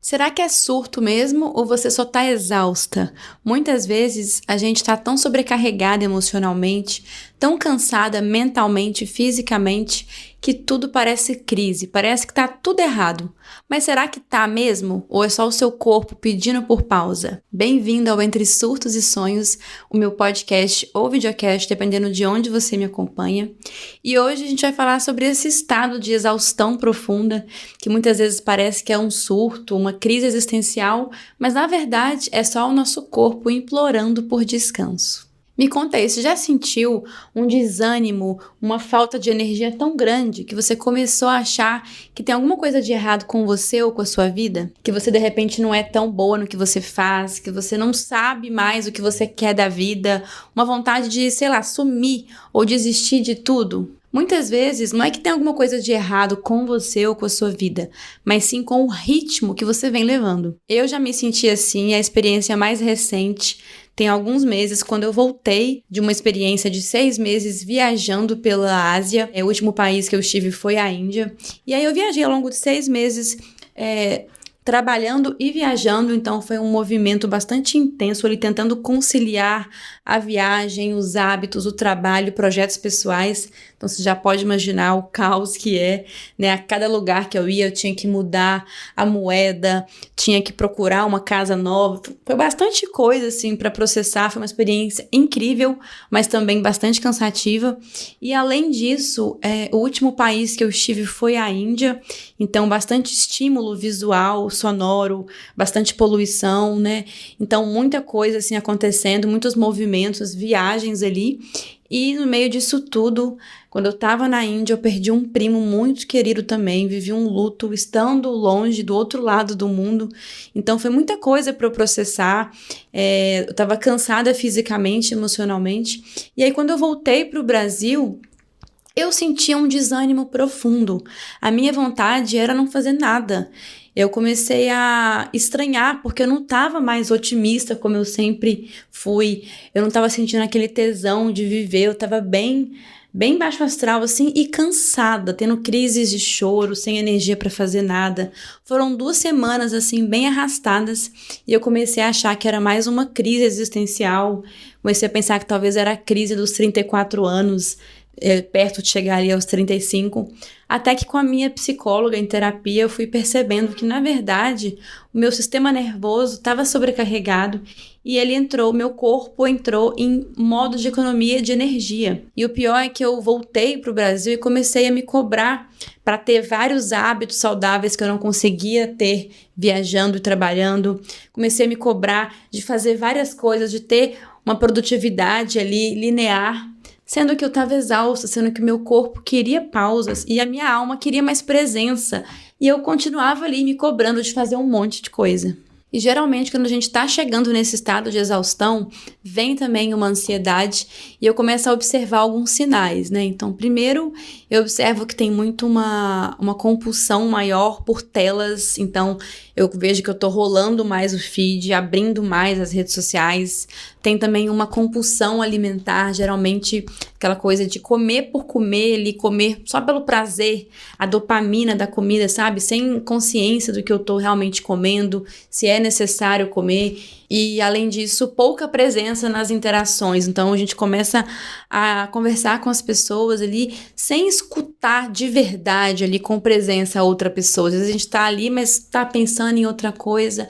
Será que é surto mesmo ou você só tá exausta? Muitas vezes a gente tá tão sobrecarregada emocionalmente, tão cansada mentalmente, fisicamente, que tudo parece crise, parece que tá tudo errado. Mas será que tá mesmo? Ou é só o seu corpo pedindo por pausa? Bem-vindo ao Entre Surtos e Sonhos, o meu podcast ou videocast, dependendo de onde você me acompanha. E hoje a gente vai falar sobre esse estado de exaustão profunda, que muitas vezes parece que é um surto, uma crise existencial, mas na verdade é só o nosso corpo implorando por descanso. Me conta aí, você já sentiu um desânimo, uma falta de energia tão grande que você começou a achar que tem alguma coisa de errado com você ou com a sua vida? Que você de repente não é tão boa no que você faz, que você não sabe mais o que você quer da vida, uma vontade de, sei lá, sumir ou desistir de tudo? Muitas vezes não é que tem alguma coisa de errado com você ou com a sua vida, mas sim com o ritmo que você vem levando. Eu já me senti assim, a experiência mais recente tem alguns meses, quando eu voltei de uma experiência de 6 meses viajando pela Ásia. O último país que eu estive foi a Índia. E aí eu viajei ao longo de 6 meses, trabalhando e viajando, então foi um movimento bastante intenso ali, tentando conciliar a viagem, os hábitos, o trabalho, projetos pessoais. Então você já pode imaginar o caos que é, né? A cada lugar que eu ia, eu tinha que mudar a moeda, tinha que procurar uma casa nova. Foi bastante coisa, assim, para processar. Foi uma experiência incrível, mas também bastante cansativa. E além disso, o último país que eu estive foi a Índia. Então, bastante estímulo visual, sonoro, bastante poluição, né? Então, muita coisa, assim, acontecendo, muitos movimentos, viagens ali. E no meio disso tudo, quando eu estava na Índia, eu perdi um primo muito querido também, vivi um luto estando longe, do outro lado do mundo. Então foi muita coisa para eu processar, eu estava cansada fisicamente, emocionalmente. E aí quando eu voltei para o Brasil, eu sentia um desânimo profundo. A minha vontade era não fazer nada. Eu comecei a estranhar, porque eu não estava mais otimista como eu sempre fui. Eu não estava sentindo aquele tesão de viver. Eu estava bem baixo astral, assim, e cansada, tendo crises de choro, sem energia para fazer nada. Foram 2 semanas, assim, bem arrastadas, e eu comecei a achar que era mais uma crise existencial. Comecei a pensar que talvez era a crise dos 34 anos, perto de chegar ali aos 35, até que com a minha psicóloga em terapia eu fui percebendo que, na verdade, o meu sistema nervoso estava sobrecarregado e meu corpo entrou em modo de economia de energia. E o pior é que eu voltei para o Brasil e comecei a me cobrar para ter vários hábitos saudáveis que eu não conseguia ter viajando e trabalhando. Comecei a me cobrar de fazer várias coisas, de ter uma produtividade ali linear, sendo que eu estava exausta, sendo que o meu corpo queria pausas e a minha alma queria mais presença. E eu continuava ali me cobrando de fazer um monte de coisa. E geralmente, quando a gente está chegando nesse estado de exaustão, vem também uma ansiedade e eu começo a observar alguns sinais, né? Então, primeiro, eu observo que tem muito uma compulsão maior por telas. Então, eu vejo que eu tô rolando mais o feed, abrindo mais as redes sociais. Tem também uma compulsão alimentar, geralmente aquela coisa de comer por comer, ali, comer só pelo prazer, a dopamina da comida, sabe? Sem consciência do que eu tô realmente comendo, se é necessário comer. E, além disso, pouca presença nas interações. Então, a gente começa a conversar com as pessoas ali sem escutar de verdade ali com presença a outra pessoa. Às vezes a gente tá ali, mas tá pensando em outra coisa.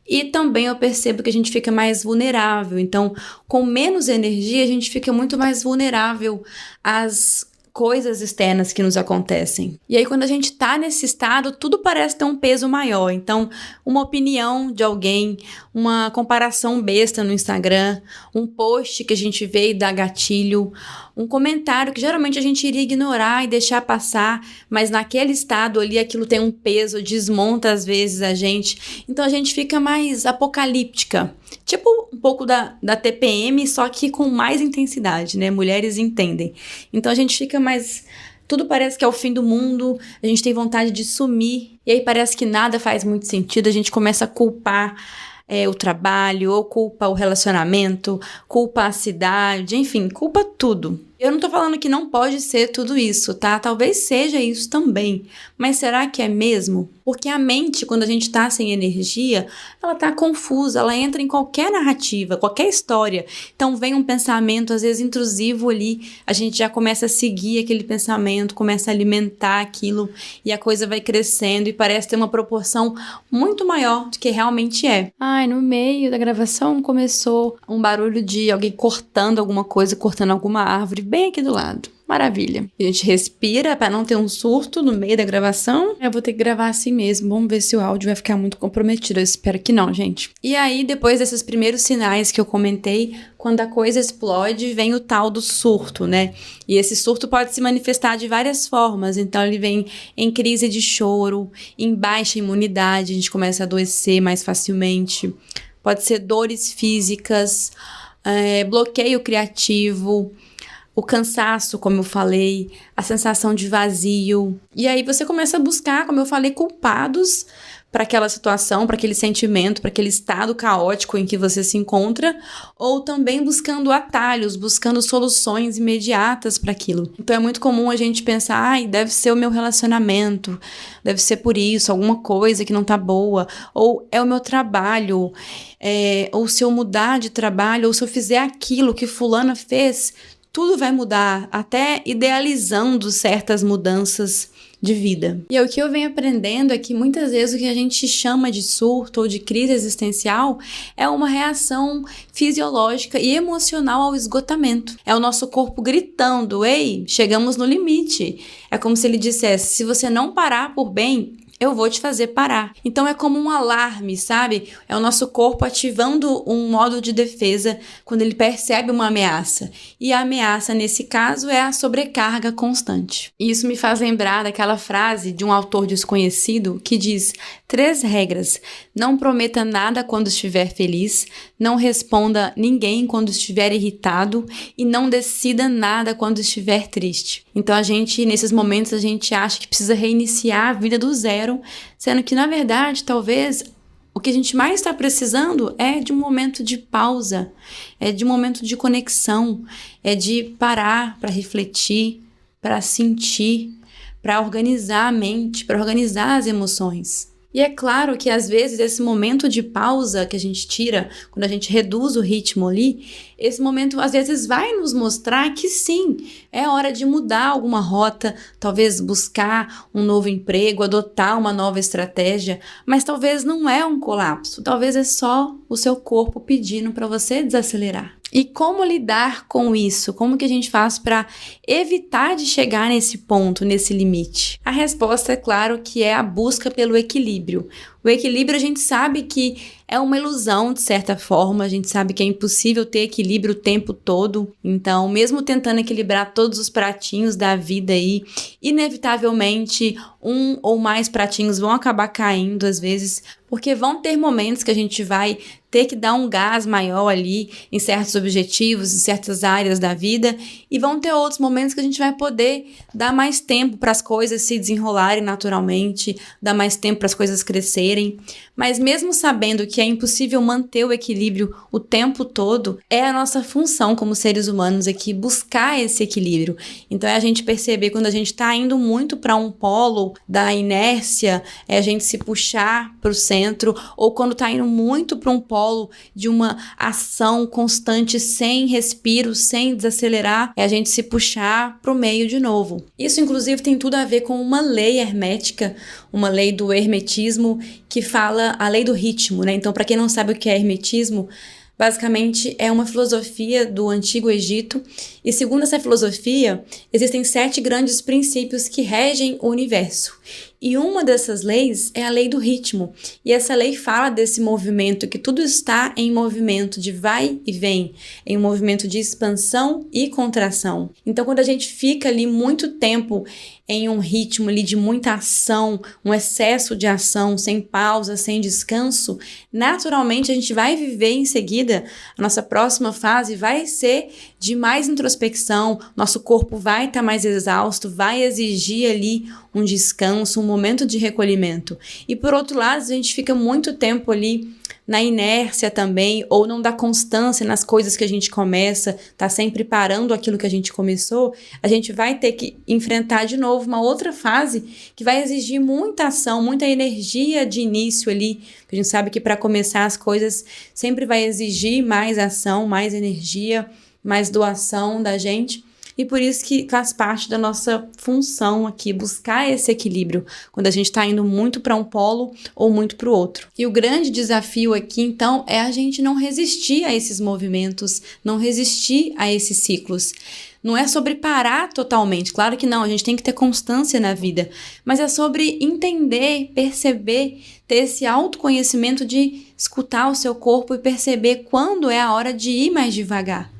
E também eu percebo que a gente fica mais vulnerável. Então, com menos energia, a gente fica muito mais vulnerável às coisas externas que nos acontecem. E aí, quando a gente tá nesse estado, tudo parece ter um peso maior. Então, uma opinião de alguém, uma comparação besta no Instagram, um post que a gente vê e dá gatilho, um comentário que geralmente a gente iria ignorar e deixar passar, mas naquele estado ali aquilo tem um peso, desmonta às vezes a gente. Então, a gente fica mais apocalíptica. Tipo um pouco da TPM, só que com mais intensidade, né? Mulheres entendem. Então a gente fica mais... Tudo parece que é o fim do mundo, a gente tem vontade de sumir, e aí parece que nada faz muito sentido, a gente começa a culpar o trabalho, ou culpa o relacionamento, culpa a cidade, enfim, culpa tudo. Eu não tô falando que não pode ser tudo isso, tá? Talvez seja isso também. Mas será que é mesmo? Porque a mente, quando a gente tá sem energia, ela tá confusa, ela entra em qualquer narrativa, qualquer história. Então vem um pensamento, às vezes intrusivo ali, a gente já começa a seguir aquele pensamento, começa a alimentar aquilo e a coisa vai crescendo e parece ter uma proporção muito maior do que realmente é. Ai, no meio da gravação começou um barulho de alguém cortando alguma coisa, cortando alguma árvore bem aqui do lado. Maravilha. A gente respira para não ter um surto no meio da gravação. Eu vou ter que gravar assim mesmo. Vamos ver se o áudio vai ficar muito comprometido. Eu espero que não, gente. E aí, depois desses primeiros sinais que eu comentei, quando a coisa explode, vem o tal do surto, né? E esse surto pode se manifestar de várias formas. Então, ele vem em crise de choro, em baixa imunidade, a gente começa a adoecer mais facilmente. Pode ser dores físicas, bloqueio criativo, o cansaço, como eu falei, a sensação de vazio. E aí você começa a buscar, como eu falei, culpados para aquela situação, para aquele sentimento, para aquele estado caótico em que você se encontra, ou também buscando atalhos, buscando soluções imediatas para aquilo. Então é muito comum a gente pensar, ai, deve ser o meu relacionamento, deve ser por isso, alguma coisa que não tá boa, ou é o meu trabalho, ou se eu mudar de trabalho, ou se eu fizer aquilo que fulana fez, tudo vai mudar, até idealizando certas mudanças de vida. E o que eu venho aprendendo é que muitas vezes o que a gente chama de surto ou de crise existencial é uma reação fisiológica e emocional ao esgotamento. É o nosso corpo gritando, ei, chegamos no limite. É como se ele dissesse, se você não parar por bem, eu vou te fazer parar. Então é como um alarme, sabe? É o nosso corpo ativando um modo de defesa quando ele percebe uma ameaça. E a ameaça, nesse caso, é a sobrecarga constante. E isso me faz lembrar daquela frase de um autor desconhecido que diz: 3 regras. Não prometa nada quando estiver feliz, não responda ninguém quando estiver irritado e não decida nada quando estiver triste. Então nesses momentos, a gente acha que precisa reiniciar a vida do zero, sendo que, na verdade, talvez o que a gente mais está precisando é de um momento de pausa, é de um momento de conexão, é de parar para refletir, para sentir, para organizar a mente, para organizar as emoções. E é claro que, às vezes, esse momento de pausa que a gente tira, quando a gente reduz o ritmo ali, esse momento, às vezes, vai nos mostrar que sim, é hora de mudar alguma rota, talvez buscar um novo emprego, adotar uma nova estratégia, mas talvez não é um colapso, talvez é só o seu corpo pedindo para você desacelerar. E como lidar com isso? Como que a gente faz para evitar de chegar nesse ponto, nesse limite? A resposta é claro que é a busca pelo equilíbrio. O equilíbrio a gente sabe que é uma ilusão, de certa forma, a gente sabe que é impossível ter equilíbrio o tempo todo, então mesmo tentando equilibrar todos os pratinhos da vida aí, inevitavelmente um ou mais pratinhos vão acabar caindo às vezes, porque vão ter momentos que a gente vai ter que dar um gás maior ali em certos objetivos, em certas áreas da vida, e vão ter outros momentos que a gente vai poder dar mais tempo para as coisas se desenrolarem naturalmente, dar mais tempo para as coisas crescerem. Mas mesmo sabendo que é impossível manter o equilíbrio o tempo todo, é a nossa função como seres humanos aqui buscar esse equilíbrio. Então é a gente perceber quando a gente está indo muito para um polo da inércia, é a gente se puxar para o centro, ou quando está indo muito para um polo de uma ação constante, sem respiro, sem desacelerar, é a gente se puxar para o meio de novo. Isso, inclusive, tem tudo a ver com uma lei hermética, uma lei do hermetismo, que fala a lei do ritmo, né? Então, para quem não sabe o que é hermetismo, basicamente é uma filosofia do Antigo Egito, e segundo essa filosofia, existem 7 grandes princípios que regem o universo. E uma dessas leis é a lei do ritmo. E essa lei fala desse movimento, que tudo está em movimento de vai e vem, em um movimento de expansão e contração. Então, quando a gente fica ali muito tempo em um ritmo ali de muita ação, um excesso de ação, sem pausa, sem descanso, naturalmente a gente vai viver em seguida, a nossa próxima fase vai ser de mais introspecção, nosso corpo vai estar mais exausto, vai exigir ali um descanso, um momento de recolhimento. E por outro lado, a gente fica muito tempo ali na inércia também, ou não dá constância nas coisas que a gente começa, tá sempre parando aquilo que a gente começou, a gente vai ter que enfrentar de novo uma outra fase que vai exigir muita ação, muita energia de início ali. A gente sabe que para começar as coisas sempre vai exigir mais ação, mais energia, mais doação da gente. E por isso que faz parte da nossa função aqui, buscar esse equilíbrio, quando a gente está indo muito para um polo ou muito para o outro. E o grande desafio aqui, então, é a gente não resistir a esses movimentos, não resistir a esses ciclos. Não é sobre parar totalmente, claro que não, a gente tem que ter constância na vida, mas é sobre entender, perceber, ter esse autoconhecimento de escutar o seu corpo e perceber quando é a hora de ir mais devagar.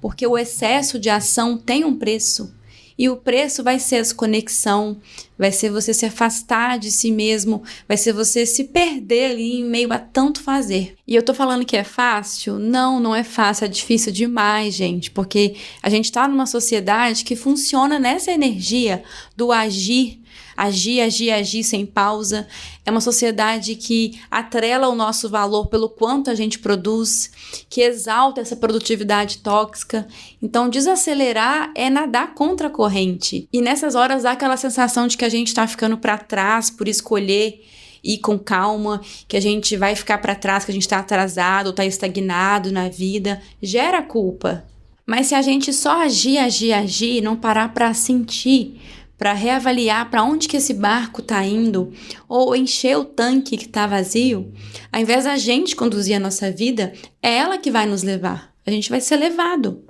Porque o excesso de ação tem um preço. E o preço vai ser a desconexão, vai ser você se afastar de si mesmo, vai ser você se perder ali em meio a tanto fazer. E eu tô falando que é fácil? Não, não é fácil, é difícil demais, gente, porque a gente tá numa sociedade que funciona nessa energia do agir, agir, agir, agir sem pausa. É uma sociedade que atrela o nosso valor pelo quanto a gente produz, que exalta essa produtividade tóxica. Então, desacelerar é nadar contra a corrente. E nessas horas dá aquela sensação de que a gente está ficando para trás por escolher ir com calma, que a gente vai ficar para trás, que a gente está atrasado ou está estagnado na vida. Gera culpa. Mas se a gente só agir, agir, agir, não parar para sentir, para reavaliar para onde que esse barco está indo, ou encher o tanque que está vazio, ao invés da gente conduzir a nossa vida, é ela que vai nos levar. A gente vai ser levado.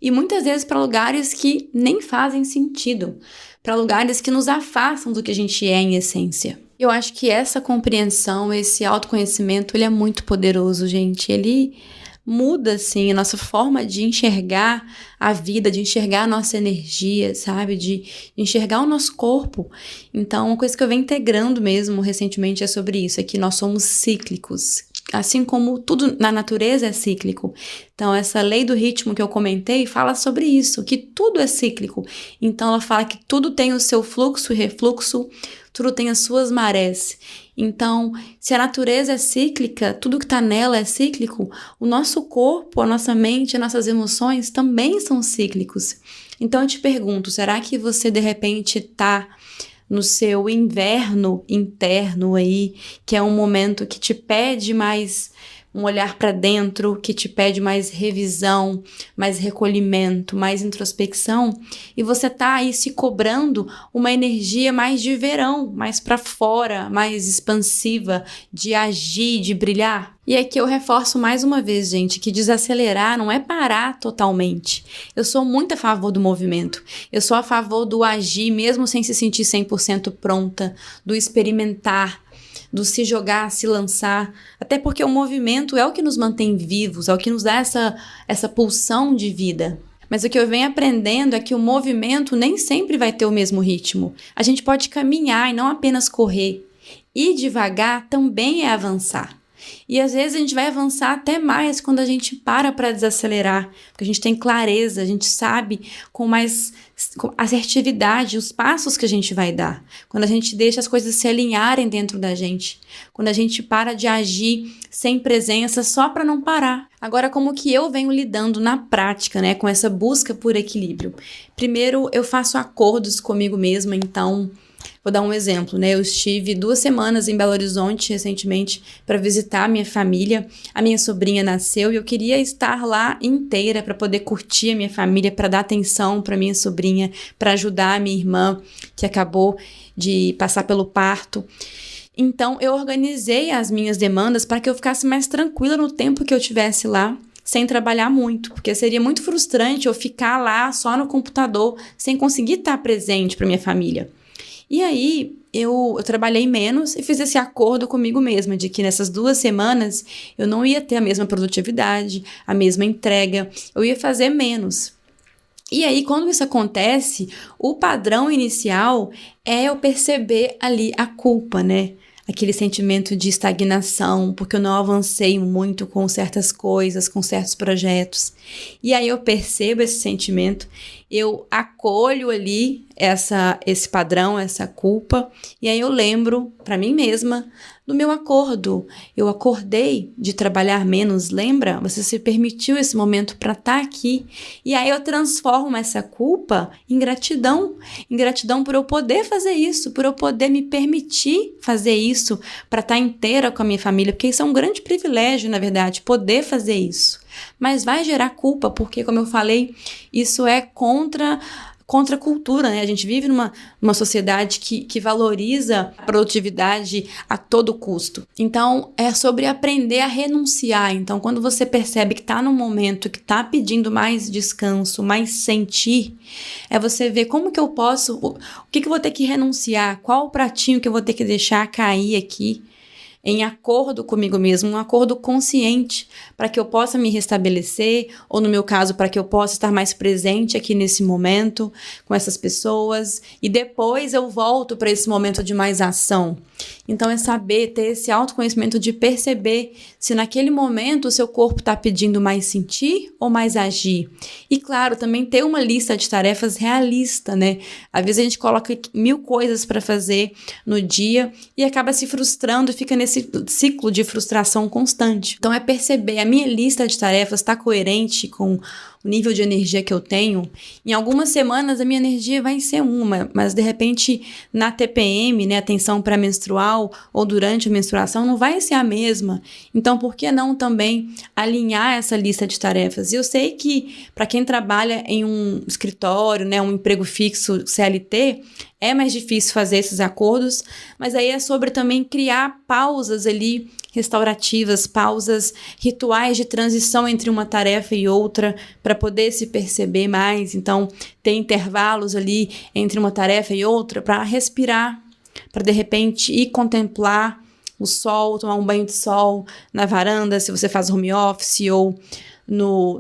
E muitas vezes para lugares que nem fazem sentido, para lugares que nos afastam do que a gente é em essência. Eu acho que essa compreensão, esse autoconhecimento, ele é muito poderoso, gente. Ele muda, assim, a nossa forma de enxergar a vida, de enxergar a nossa energia, sabe? De enxergar o nosso corpo. Então, uma coisa que eu venho integrando mesmo recentemente é sobre isso, é que nós somos cíclicos. Assim como tudo na natureza é cíclico. Então, essa lei do ritmo que eu comentei fala sobre isso, que tudo é cíclico. Então, ela fala que tudo tem o seu fluxo e refluxo, tudo tem as suas marés. Então, se a natureza é cíclica, tudo que está nela é cíclico, o nosso corpo, a nossa mente, as nossas emoções também são cíclicos. Então, eu te pergunto, será que você, de repente, está no seu inverno interno aí, que é um momento que te pede mais um olhar para dentro, que te pede mais revisão, mais recolhimento, mais introspecção, e você tá aí se cobrando uma energia mais de verão, mais para fora, mais expansiva, de agir, de brilhar? E aqui eu reforço mais uma vez, gente, que desacelerar não é parar totalmente. Eu sou muito a favor do movimento. Eu sou a favor do agir, mesmo sem se sentir 100% pronta, do experimentar, do se jogar, se lançar. Até porque o movimento é o que nos mantém vivos, é o que nos dá essa pulsão de vida. Mas o que eu venho aprendendo é que o movimento nem sempre vai ter o mesmo ritmo. A gente pode caminhar e não apenas correr. Ir devagar também é avançar. E às vezes a gente vai avançar até mais quando a gente para desacelerar, porque a gente tem clareza, a gente sabe com mais assertividade os passos que a gente vai dar, quando a gente deixa as coisas se alinharem dentro da gente, quando a gente para de agir sem presença só para não parar. Agora, como que eu venho lidando na prática, né, com essa busca por equilíbrio? Primeiro, eu faço acordos comigo mesma, então vou dar um exemplo, né? Eu estive 2 semanas em Belo Horizonte recentemente para visitar a minha família. A minha sobrinha nasceu e eu queria estar lá inteira para poder curtir a minha família, para dar atenção para minha sobrinha, para ajudar a minha irmã que acabou de passar pelo parto. Então, eu organizei as minhas demandas para que eu ficasse mais tranquila no tempo que eu estivesse lá, sem trabalhar muito, porque seria muito frustrante eu ficar lá só no computador, sem conseguir estar presente para minha família. E aí, eu trabalhei menos e fiz esse acordo comigo mesma, de que nessas 2 semanas eu não ia ter a mesma produtividade, a mesma entrega, eu ia fazer menos. E aí, quando isso acontece, o padrão inicial é eu perceber ali a culpa, né? Aquele sentimento de estagnação, porque eu não avancei muito com certas coisas, com certos projetos. E aí eu percebo esse sentimento eu acolho ali esse padrão, essa culpa, e aí eu lembro para mim mesma do meu acordo. Eu acordei de trabalhar menos, lembra? Você se permitiu esse momento para estar aqui. E aí eu transformo essa culpa em gratidão. Em gratidão por eu poder fazer isso, por eu poder me permitir fazer isso, para estar inteira com a minha família, porque isso é um grande privilégio, na verdade, poder fazer isso. Mas vai gerar culpa, porque, como eu falei, isso é contra a cultura, né? A gente vive numa sociedade que valoriza a produtividade a todo custo. Então, é sobre aprender a renunciar. Então, quando você percebe que está num momento que está pedindo mais descanso, mais sentir, é você ver como que eu posso, o que eu vou ter que renunciar, qual o pratinho que eu vou ter que deixar cair aqui, em acordo comigo mesmo, um acordo consciente, para que eu possa me restabelecer, ou no meu caso, para que eu possa estar mais presente aqui nesse momento, com essas pessoas, e depois eu volto para esse momento de mais ação. Então é saber, ter esse autoconhecimento de perceber se naquele momento o seu corpo está pedindo mais sentir ou mais agir. E claro, também ter uma lista de tarefas realista, né? Às vezes a gente coloca 1000 coisas para fazer no dia e acaba se frustrando e fica nesse ciclo de frustração constante. Então é perceber, a minha lista de tarefas está coerente com o nível de energia que eu tenho. Em algumas semanas a minha energia vai ser uma, mas de repente na TPM, né, atenção pré-menstrual ou durante a menstruação, não vai ser a mesma. Então por que não também alinhar essa lista de tarefas? E eu sei que para quem trabalha em um escritório, né, um emprego fixo CLT, é mais difícil fazer esses acordos, mas aí é sobre também criar pausas ali restaurativas, pausas, rituais de transição entre uma tarefa e outra, para poder se perceber mais. Então, ter intervalos ali entre uma tarefa e outra para respirar, para de repente ir contemplar o sol, tomar um banho de sol na varanda, se você faz home office, ou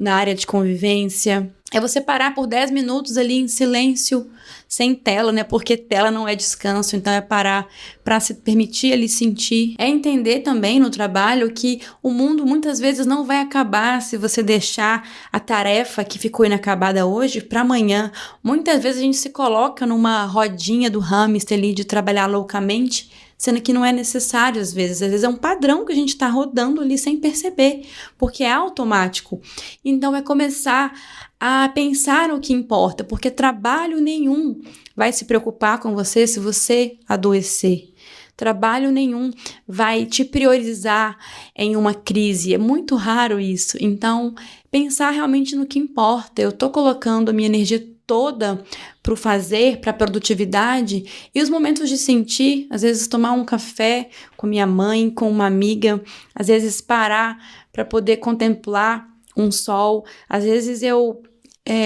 na área de convivência. É você parar por 10 minutos ali em silêncio, sem tela, né? Porque tela não é descanso, então é parar para se permitir ali sentir. É entender também no trabalho que o mundo muitas vezes não vai acabar se você deixar a tarefa que ficou inacabada hoje para amanhã. Muitas vezes a gente se coloca numa rodinha do hamster ali de trabalhar loucamente, sendo que não é necessário às vezes é um padrão que a gente está rodando ali sem perceber, porque é automático. Então é começar a pensar no que importa, porque trabalho nenhum vai se preocupar com você se você adoecer. Trabalho nenhum vai te priorizar em uma crise, é muito raro isso. Então, pensar realmente no que importa. Eu estou colocando a minha energia toda para o fazer, para a produtividade, e os momentos de sentir, às vezes tomar um café com minha mãe, com uma amiga, às vezes parar para poder contemplar um sol, às vezes eu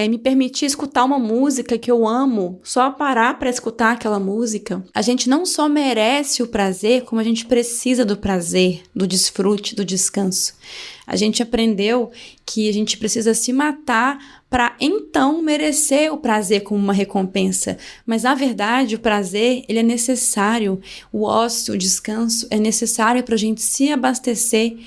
me permitir escutar uma música que eu amo, só parar para escutar aquela música. A gente não só merece o prazer, como a gente precisa do prazer, do desfrute, do descanso. A gente aprendeu que a gente precisa se matar para então merecer o prazer como uma recompensa. Mas na verdade o prazer ele é necessário, o ócio, o descanso é necessário para a gente se abastecer.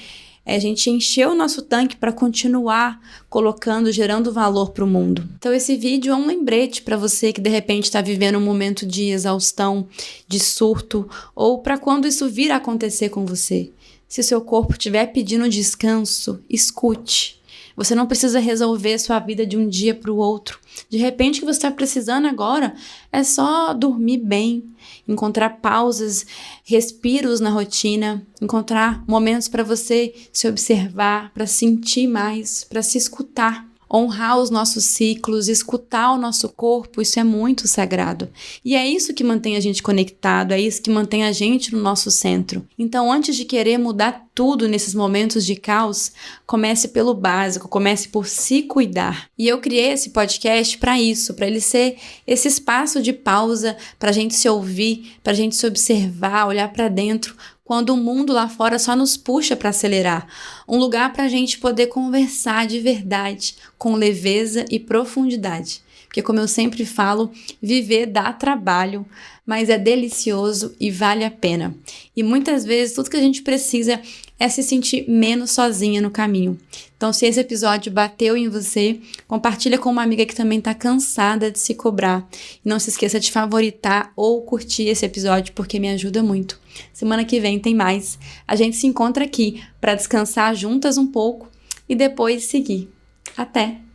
A gente encher o nosso tanque para continuar colocando, gerando valor para o mundo. Então esse vídeo é um lembrete para você que de repente está vivendo um momento de exaustão, de surto, ou para quando isso vir a acontecer com você. Se o seu corpo estiver pedindo descanso, escute. Você não precisa resolver sua vida de um dia para o outro. De repente, o que você está precisando agora é só dormir bem, encontrar pausas, respiros na rotina, encontrar momentos para você se observar, para sentir mais, para se escutar. Honrar os nossos ciclos, escutar o nosso corpo, isso é muito sagrado. E é isso que mantém a gente conectado, é isso que mantém a gente no nosso centro. Então, antes de querer mudar tudo nesses momentos de caos, comece pelo básico, comece por se cuidar. E eu criei esse podcast para isso, para ele ser esse espaço de pausa, para a gente se ouvir, para a gente se observar, olhar para dentro, quando o mundo lá fora só nos puxa para acelerar. Um lugar para a gente poder conversar de verdade, com leveza e profundidade. porque como eu sempre falo, viver dá trabalho, mas é delicioso e vale a pena. E muitas vezes tudo que a gente precisa é se sentir menos sozinha no caminho. Então, se esse episódio bateu em você, compartilha com uma amiga que também está cansada de se cobrar. E não se esqueça de favoritar ou curtir esse episódio, porque me ajuda muito. Semana que vem tem mais. A gente se encontra aqui para descansar juntas um pouco e depois seguir. Até!